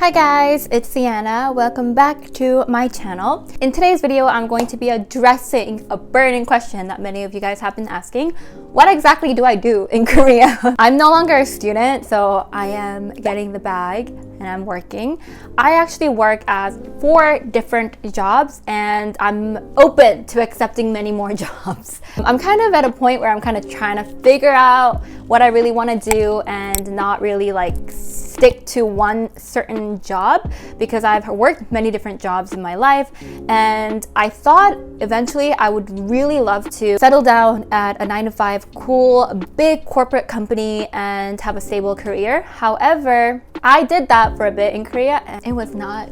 Hi guys, it's Sienna. Welcome back to my channel. In today's video, I'm going to be addressing a burning question that many of you guys have been asking. What exactly do I do in Korea? I'm no longer a student, so I am getting the bag and I'm working. I actually work as 4 different jobs and I'm open to accepting many more jobs. I'm kind of at a point where I'm kind of trying to figure out what I really want to do and not really like stick to one certain job, because I've worked many different jobs in my life and I thought eventually I would really love to settle down at a 9-to-5 cool big corporate company and have a stable career. However, I did that for a bit in Korea and it was not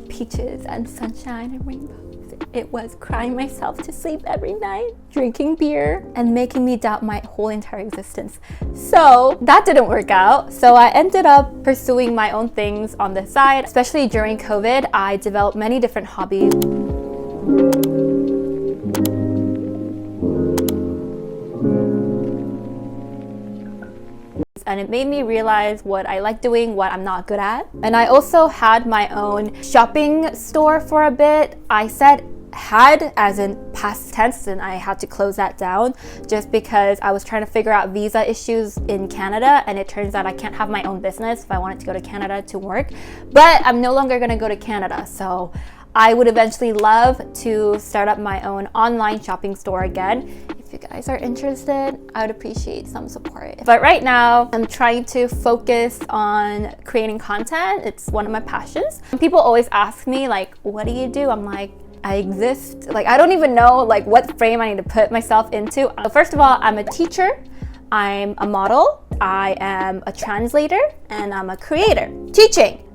peaches and sunshine and rainbows. It was crying myself to sleep every night, drinking beer, and making me doubt my whole entire existence. So that didn't work out. So I ended up pursuing my own things on the side. Especially during COVID, I developed many different hobbies. And it made me realize what I like doing, what I'm not good at. And I also had my own shopping store for a bit. I said had as in past tense, and I had to close that down just because I was trying to figure out visa issues in Canada, and it turns out I can't have my own business if I wanted to go to Canada to work. But I'm no longer going to go to Canada, so I would eventually love to start up my own online shopping store again. If you guys are interested, I would appreciate some support. But right now, I'm trying to focus on creating content. It's one of my passions. People always ask me like, what do you do? I'm like, I exist. Like, I don't even know like what frame I need to put myself into. First of all, I'm a teacher, I'm a model, I am a translator, and I'm a creator.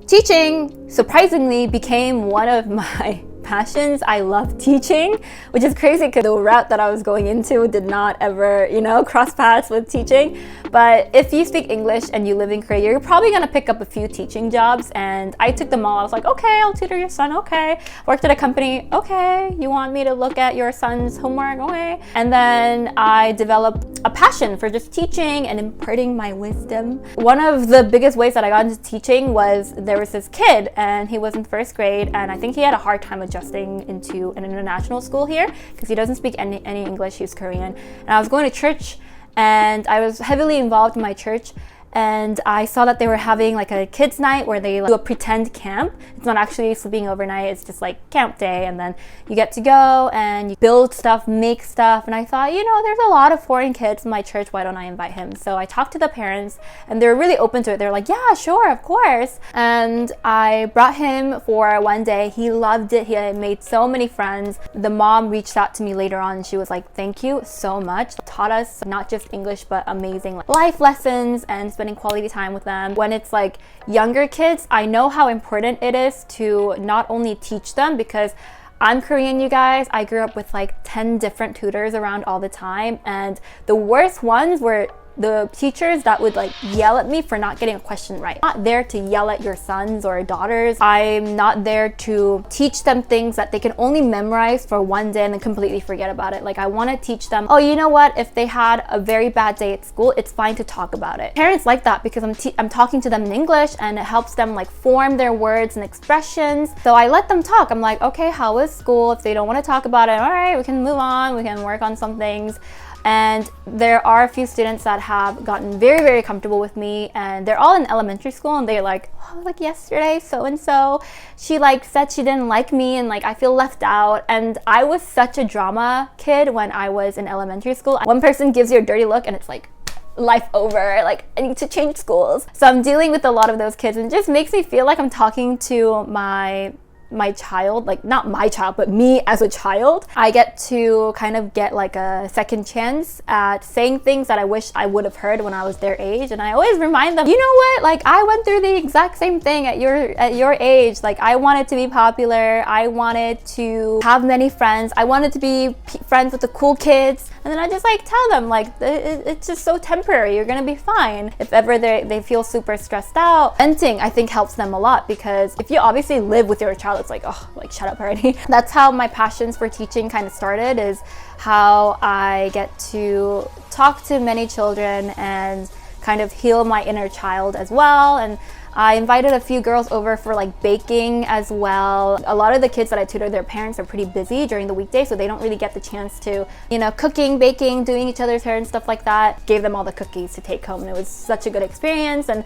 Teaching surprisingly became one of my passions. I love teaching, which is crazy because the route that I was going into did not ever, cross paths with teaching. But if you speak English and you live in Korea, you're probably gonna pick up a few teaching jobs, and I took them all. I was like, okay, I'll tutor your son, okay. Worked at a company, okay. You want me to look at your son's homework, okay. And then I developed a passion for just teaching and imparting my wisdom. One of the biggest ways that I got into teaching was there was this kid and he was in 1st grade, and I think he had a hard time adjusting into an international school here because he doesn't speak any English, he's Korean. And I was going to church and I was heavily involved in my church, and I saw that they were having like a kids night where they do a pretend camp. It's not actually sleeping overnight, it's just like camp day, and then you get to go and you build stuff, make stuff. And I thought, there's a lot of foreign kids in my church, why don't I invite him? So I talked to the parents and they were really open to it. They're like, yeah, sure, of course. And I brought him for one day. He loved it. He had made so many friends. The mom reached out to me later on and she was like, thank you so much. Taught us not just English but amazing life lessons and spending quality time with them. When it's like younger kids, I know how important it is to not only teach them, because I'm Korean, you guys. I grew up with like 10 different tutors around all the time, and the worst ones were the teachers that would like yell at me for not getting a question right. I'm not there to yell at your sons or daughters. I'm not there to teach them things that they can only memorize for one day and then completely forget about it. Like, I want to teach them, oh, you know what? If they had a very bad day at school, it's fine to talk about it. Parents like that because I'm talking to them in English and it helps them like form their words and expressions. So I let them talk. I'm like, okay, how was school? If they don't want to talk about it, all right, we can move on. We can work on some things. And there are a few students that have gotten very, very comfortable with me, and they're all in elementary school, and they're like, oh, like yesterday, so-and-so, she like said she didn't like me and like I feel left out. And I was such a drama kid when I was in elementary school. One person gives you a dirty look and it's like, life over, like I need to change schools. So I'm dealing with a lot of those kids, and it just makes me feel like I'm talking to my child, like not my child, but me as a child. I get to kind of get like a second chance at saying things that I wish I would have heard when I was their age. And I always remind them, you know what, like I went through the exact same thing at your age. Like, I wanted to be popular, I wanted to have many friends, I wanted to be friends with the cool kids. And then I just like tell them like it's just so temporary, you're gonna be fine. If ever they feel super stressed out, venting I think helps them a lot, because if you obviously live with your child, it's like, oh, like shut up already. That's how my passions for teaching kind of started, is how I get to talk to many children and kind of heal my inner child as well. And I invited a few girls over for like baking as well. A lot of the kids that I tutor, their parents are pretty busy during the weekday, so they don't really get the chance to, cooking, baking, doing each other's hair and stuff like that. Gave them all the cookies to take home, and it was such a good experience, and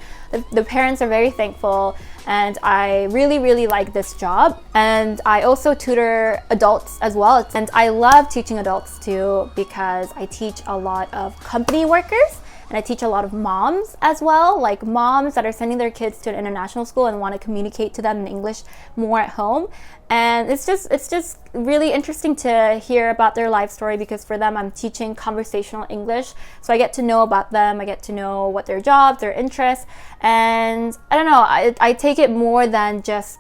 the parents are very thankful, and I really, really like this job. And I also tutor adults as well, and I love teaching adults too because I teach a lot of company workers. And I teach a lot of moms as well, like moms that are sending their kids to an international school and want to communicate to them in English more at home. And it's just really interesting to hear about their life story, because for them I'm teaching conversational English. So I get to know about them, I get to know what their jobs, their interests, and I don't know, I take it more than just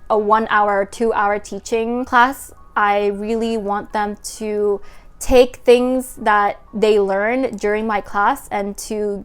a 1 hour or 2 hour teaching class. I really want them to take things that they learned during my class and to,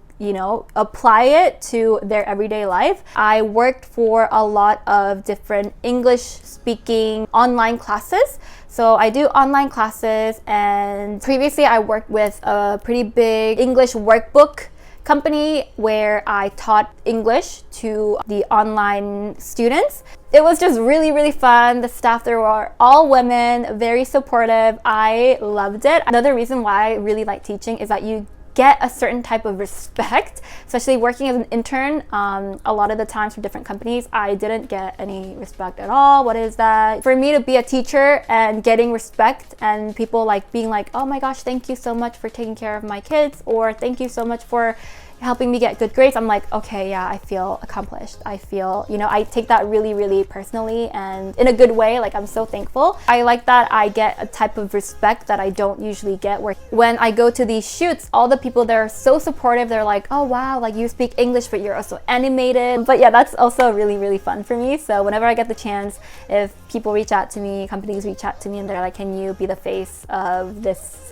apply it to their everyday life. I worked for a lot of different English speaking online classes. So I do online classes, and previously I worked with a pretty big English workbook company where I taught English to the online students. It was just really, really fun. The staff there were all women, very supportive. I loved it. Another reason why I really like teaching is that you get a certain type of respect, especially working as an intern. A lot of the times for different companies, I didn't get any respect at all. What is that? For me to be a teacher and getting respect and people like being like, oh my gosh, thank you so much for taking care of my kids, or thank you so much for helping me get good grades, I'm like, okay, yeah, I feel accomplished. I feel, I take that really, really personally and in a good way. Like, I'm so thankful. I like that I get a type of respect that I don't usually get, where when I go to these shoots, all the people there are so supportive. They're like, oh wow, like you speak English, but you're also animated. But yeah, that's also really, really fun for me. So whenever I get the chance, if people reach out to me, companies reach out to me and they're like, can you be the face of this,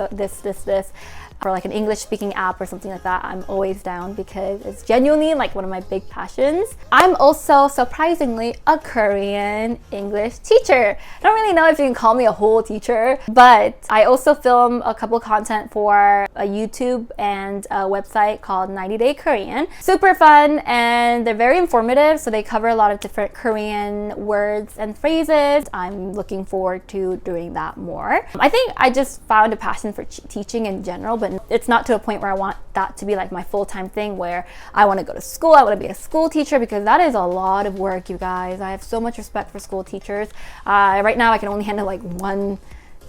for like an English speaking app or something like that, I'm always down, because it's genuinely like one of my big passions. I'm also surprisingly a Korean English teacher. I don't really know if you can call me a whole teacher, but I also film a couple content for a YouTube and a website called 90 Day Korean. Super fun, and they're very informative, so they cover a lot of different Korean words and phrases. I'm looking forward to doing that more. I think I just found a passion for teaching in general, but it's not to a point where I want that to be like my full-time thing, where I want to go to school, I want to be a school teacher, because that is a lot of work, you guys. I have so much respect for school teachers. Right now I can only handle like one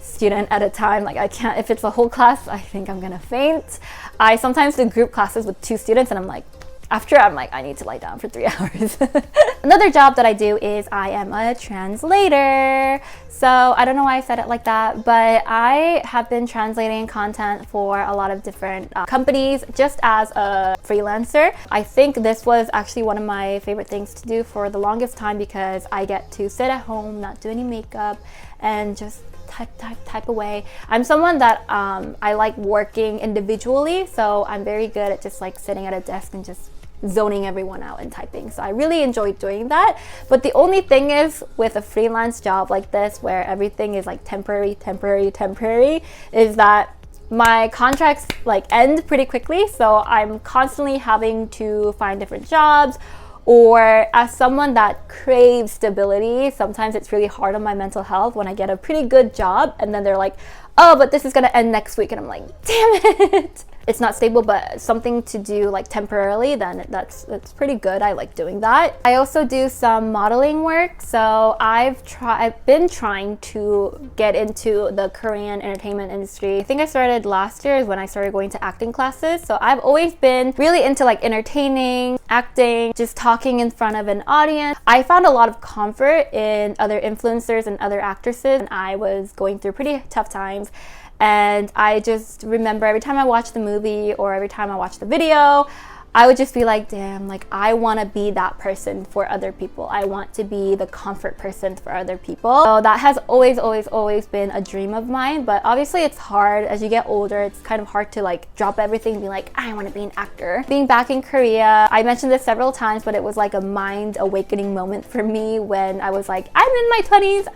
student at a time. Like, I can't, if it's a whole class, I think I'm gonna faint. I sometimes do group classes with 2 students and I'm like, after I'm like, I need to lie down for 3 hours. Another job that I do is I am a translator. So I don't know why I said it like that, but I have been translating content for a lot of different companies just as a freelancer. I think this was actually one of my favorite things to do for the longest time, because I get to sit at home, not do any makeup, and just type away. I'm someone that I like working individually, so I'm very good at just like sitting at a desk and just zoning everyone out and typing. So I really enjoy doing that. But the only thing is, with a freelance job like this, where everything is like temporary, is that my contracts like end pretty quickly. So I'm constantly having to find different jobs. Or as someone that craves stability, sometimes it's really hard on my mental health when I get a pretty good job and then they're like, oh, but this is gonna end next week, and I'm like, damn it. It's not stable, but something to do like temporarily, then that's pretty good. I like doing that. I also do some modeling work. So I've been trying to get into the Korean entertainment industry. I think I started last year is when I started going to acting classes. So I've always been really into like entertaining, acting, just talking in front of an audience. I found a lot of comfort in other influencers and other actresses, and I was going through pretty tough times. And I just remember every time I watched the movie or every time I watched the video, I would just be like, damn, like I want to be that person for other people. I want to be the comfort person for other people. So that has always been a dream of mine. But obviously it's hard as you get older. It's kind of hard to like drop everything and be like, I want to be an actor. Being back in Korea, I mentioned this several times, but it was like a mind awakening moment for me when I was like, I'm in my 20s.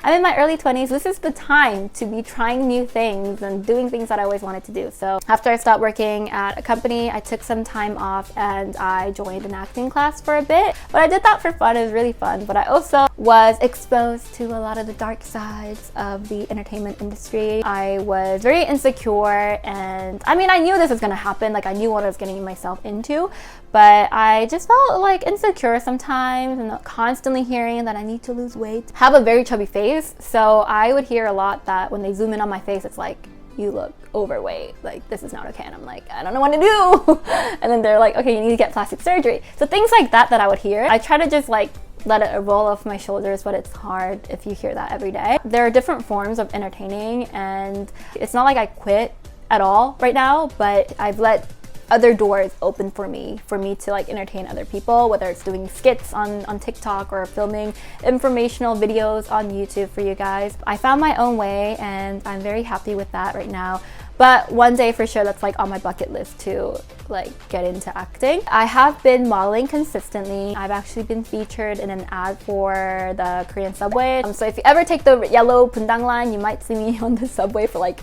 I'm in my early 20s. This is the time to be trying new things and doing things that I always wanted to do. So after I stopped working at a company, I took some time time off and I joined an acting class for a bit. But I did that for fun. It was really fun. But I also was exposed to a lot of the dark sides of the entertainment industry. I was very insecure, and I mean, I knew this was gonna happen. Like, I knew what I was getting myself into, but I just felt like insecure sometimes, and constantly hearing that I need to lose weight. I have a very chubby face, so I would hear a lot that when they zoom in on my face, it's like, you look overweight, like this is not okay. And I'm like, I don't know what to do. And then they're like, okay, you need to get plastic surgery. So things like that I would hear, I try to just like let it roll off my shoulders, but it's hard if you hear that every day. There are different forms of entertaining, and it's not like I quit at all right now, but I've let other doors open for me to like entertain other people, whether it's doing skits on TikTok or filming informational videos on YouTube for you guys. I found my own way, and I'm very happy with that right now. But one day for sure, that's like on my bucket list to like get into acting. I have been modeling consistently. I've actually been featured in an ad for the Korean subway. So if you ever take the yellow Bundang line, you might see me on the subway for like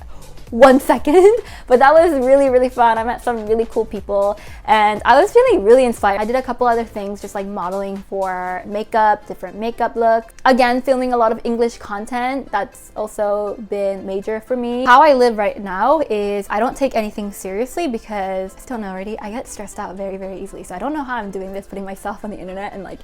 1 second, but that was really fun. I met some really cool people, and I was feeling really inspired. I did a couple other things, just like modeling for makeup, different makeup looks. Again, filming a lot of English content. That's also been major for me. How I live right now is I don't take anything seriously because, I don't know already, I get stressed out very easily. So I don't know how I'm doing this, putting myself on the internet and like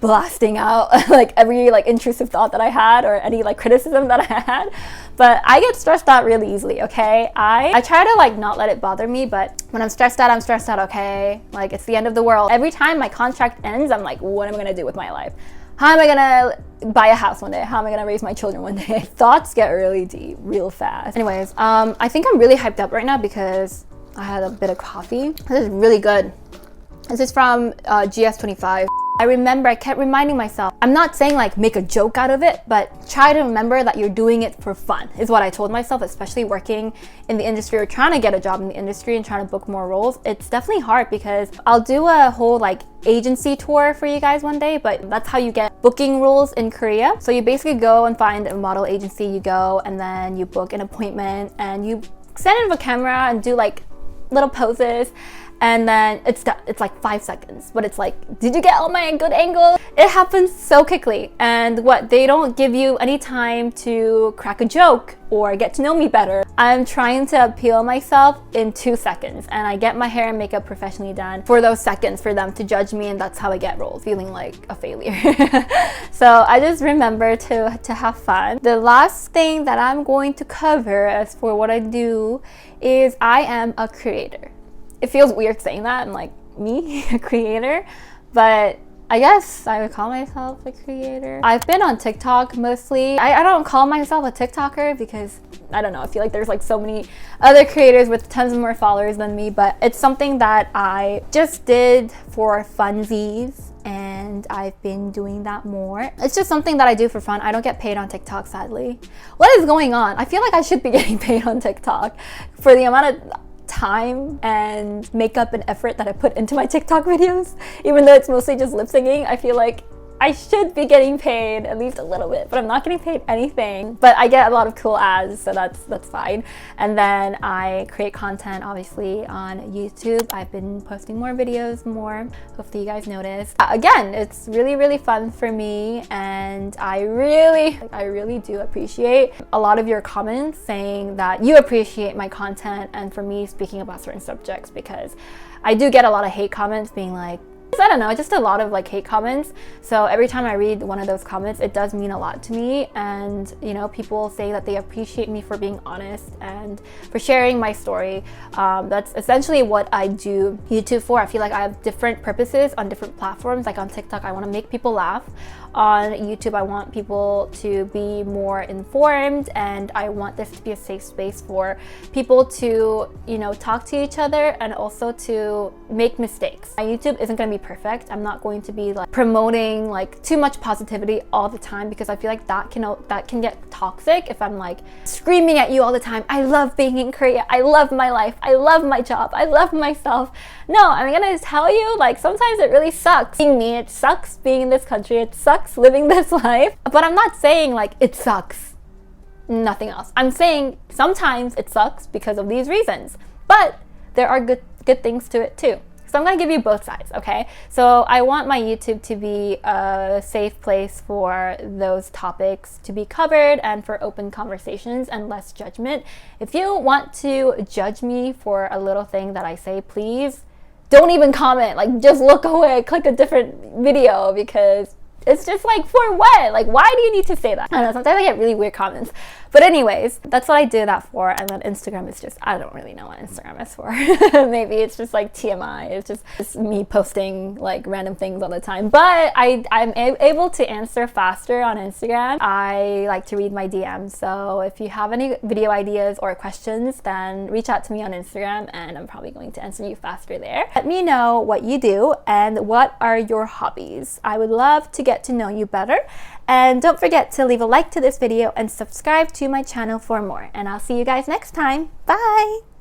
blasting out like every like intrusive thought that I had or any like criticism that I had, but I get stressed out really easily. Okay, I try to like not let it bother me, but when I'm stressed out, okay, like it's the end of the world. Every time my contract ends, I'm like, what am I gonna do with my life? How am I gonna buy a house one day? How am I gonna raise my children one day? Thoughts get really deep real fast. Anyways, I think I'm really hyped up right now because I had a bit of coffee. This is really good. This is from GS25. I remember I kept reminding myself, I'm not saying like make a joke out of it, but try to remember that you're doing it for fun, is what I told myself, especially working in the industry or trying to get a job in the industry and trying to book more roles. It's definitely hard because I'll do a whole like agency tour for you guys one day, but that's how you get booking roles in Korea. So you basically go and find a model agency, you go and then you book an appointment and you stand in front of a camera and do like little poses. And then it's like 5 seconds, but it's like, did you get all my good angles? It happens so quickly. And what, they don't give you any time to crack a joke or get to know me better. I'm trying to appeal myself in 2 seconds, and I get my hair and makeup professionally done for those seconds for them to judge me, and that's how I get roles, feeling like a failure. So I just remember to have fun. The last thing that I'm going to cover as for what I do is I am a creator. It feels weird saying that, I'm like, me, a creator, but I guess I would call myself a creator. I've been on TikTok mostly. I don't call myself a TikToker because, I don't know, I feel like there's like so many other creators with tons more followers than me, but it's something that I just did for funsies, and I've been doing that more. It's just something that I do for fun. I don't get paid on TikTok, sadly. What is going on? I feel like I should be getting paid on TikTok for the amount of time and makeup and effort that I put into my TikTok videos. Even though it's mostly just lip syncing, I feel like I should be getting paid at least a little bit, but I'm not getting paid anything. But I get a lot of cool ads, so that's fine. And then I create content obviously on YouTube. I've been posting more videos more. Hopefully you guys notice. Again, it's really fun for me, and I really do appreciate a lot of your comments saying that you appreciate my content and for me speaking about certain subjects, because I do get a lot of hate comments being like, I don't know, just a lot of like hate comments. So every time I read one of those comments, it does mean a lot to me. And you know, people say that they appreciate me for being honest and for sharing my story. That's essentially what I do YouTube for. I feel like I have different purposes on different platforms. Like on TikTok, I want to make people laugh. On YouTube, I want people to be more informed, and I want this to be a safe space for people to, you know, talk to each other and also to make mistakes. My YouTube isn't going to be perfect. I'm not going to be like promoting like too much positivity all the time, because I feel like that can get toxic if I'm like screaming at you all the time. I love being in Korea. I love my life. I love my job. I love myself. No, I'm gonna tell you, like, sometimes it really sucks being me. It sucks being in this country. It sucks living this life. But I'm not saying like it sucks, nothing else. I'm saying sometimes it sucks because of these reasons, but there are good things to it too. So I'm gonna give you both sides, okay? So I want my YouTube to be a safe place for those topics to be covered and for open conversations and less judgment. If you want to judge me for a little thing that I say, please don't even comment. Like, just look away, click a different video, because it's just like, for what? Like, why do you need to say that? I don't know, sometimes I get really weird comments. But anyways, that's what I do that for. And then Instagram is just, I don't really know what Instagram is for. Maybe it's just like TMI. It's just me posting like random things all the time. But I'm able to answer faster on Instagram. I like to read my DMs. So if you have any video ideas or questions, then reach out to me on Instagram and I'm probably going to answer you faster there. Let me know what you do and what are your hobbies. I would love to get to know you better. And don't forget to leave a like to this video and subscribe to my channel for more. And I'll see you guys next time. Bye!